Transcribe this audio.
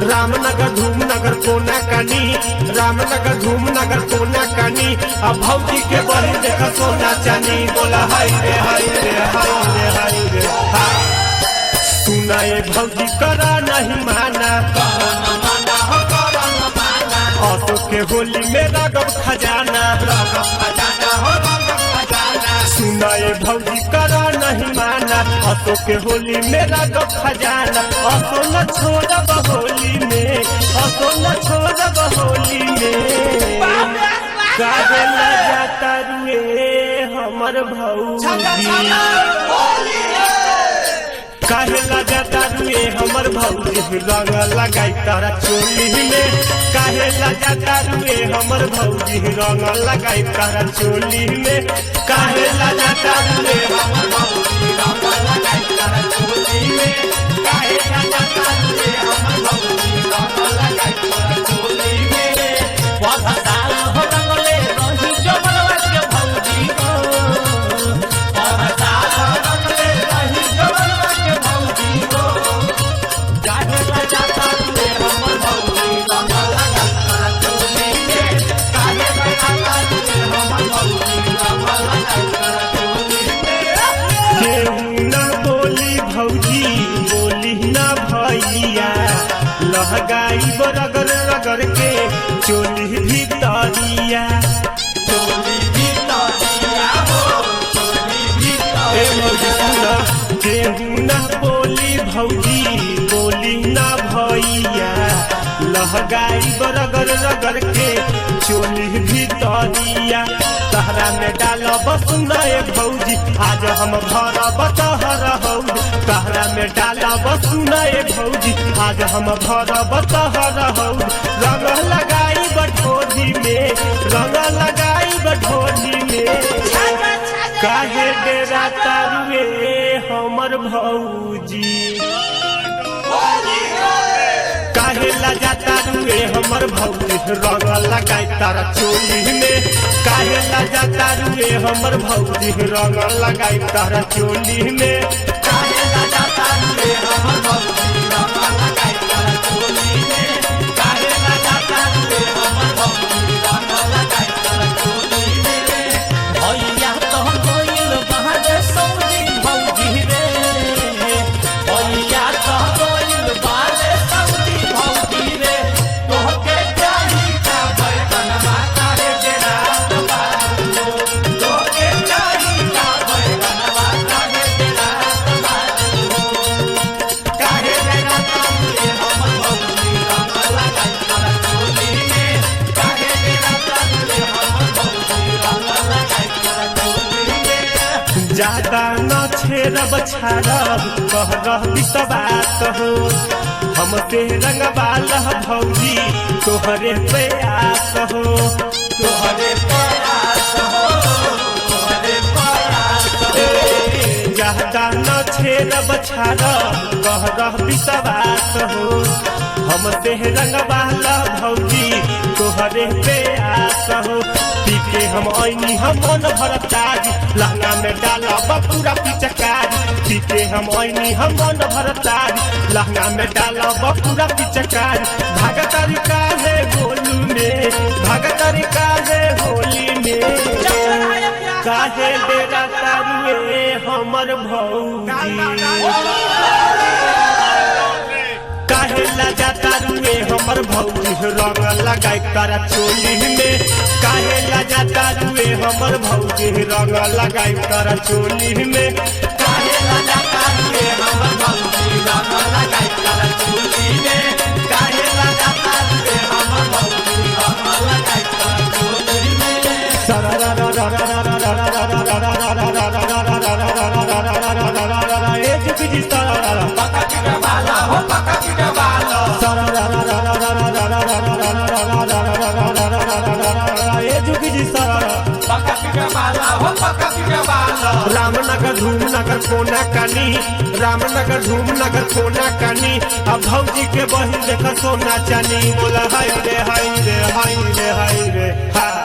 रामनगर धूमनगर कोना कानी, रामनगर धूमनगर कोना कानी। अब भौजी के बड़ी देख सोना चानी। बोला हाय रे हाय रे हाय रे हाय रे। सुनाए भौजी करा नहीं माना, अशोक के होली में राघव खजाना। सुनाए भौजी करा नहीं माना, अशोक के होली में राघव खजाना। असो न छोड़ब होली में, असो न छोड़ब होली में। काहे जाता रुए हमर भौजी, काहे जाता रुए हमर भौजी। रंग लगाई तारा चोली में, काहे जाता रुए हमर भौजी। रंग लगाई तारा चोली में, काहे जाता रुए हमर भौजी। रंग लगाई तारा चोली में, काहे जाता रुए हमर भौजी। रंग लगाई तारा चोली में। पहचान हो रंगले रही जमलवा के भौजी को, पहचान हो रंगले रही जमलवा के भौजी को। काहे जाता रुए हमर भौजी। रंग लगाई तारा चोली में, काहे जाता रुए हमर भौजी। रंग लगाई तारा चोली में। केहू ना बोली भौजी, बोली ना भैया। लहगाई रगड़ रगड़ के चोली भीतरिया, चोली भीतरिया हो, चोली भीतरिया। केहू ना बोली भौजी, बोली ना भैया। लहगाई रगड़ रगड़ के चोली भीतरिया। तहरा में डालब सुनाए भौजी, आज हम भरब तहर हौदी। तहरा में डालब सुनाए भौजी, आज हम भरब तहर हौदी। रंग लगाई बठोरी में, रंग लगाई बठोरी में। काहे डेरा तारुए हमर भौजी, काहे जाता रुए हमर भौजी। रंग लगाई तारा चोली में, काहे जाता रुए हमर भौजी। रंग लगाई तारा चोली में, काहे जाता रुए हमर भौजी। रंग लगाई तारा चोली में, काहे जाता रुए हमर भौजी। रंग लगाई तारा चोली में। भैया तो गइल बाहर सौदी भौजी रे, भैया तो गइल बाहर सौदी भौजी रे। तोहके चाही का बैगनवा काहे डेरा बालो, तोहके चाही का बैगनवा काहे डेरा बालो। काहे जाता रुए हमर भौजी। रंग लगाई तारा चोली में, काहे जाता रुए हमर भौजी। रंग लगाई तारा चोली में। ज्यादा न छेड़ब छाड़ब कह रह विश्वास हो। हमसे रंगवाल भौजी तोहरे प्रयास हो, तोहरे प्रयास हो, तोहरे प्रयास हो। ज्यादा न छेड़ब छाड़ब कह रह विश्वास हो। हमसे रंगवाल भौजी तोहरे प्रयास हो। पीके हम ऐनी हम मन भरतारी, लहंगा में डालब पूरा पिचकारी। पीके हम ऐनी हम मन भरतारी, लहंगा में डालब पूरा पिचकारी। भागतारी काहे गोलू में, भागतारी काहे होली में। काहे डेरा तारुए हमर भौजी, काहे जाता रुए हमर भौजी। रंग लगाई तारा चोली में, काहे जाता रुए हमर भौजी। रंग लगाई तारा चोली में, काहे जाता रुए हमर भौजी। रंग लगाई तारा चोली में, काहे जाता रुए हमर भौजी। रंग लगाई तारा चोली में। पका पिटा वाला हो, पका पिटा वाला। पका पिटा वाला हो, पका पिटा वाला। रामनगर धूमनगर कोना कानी, रामनगर धूमनगर कोना कानी। अब भौजी के बहिन देखा सोना चानी, बोला हाय रे हाय रे हाय रे हाय रे हाय।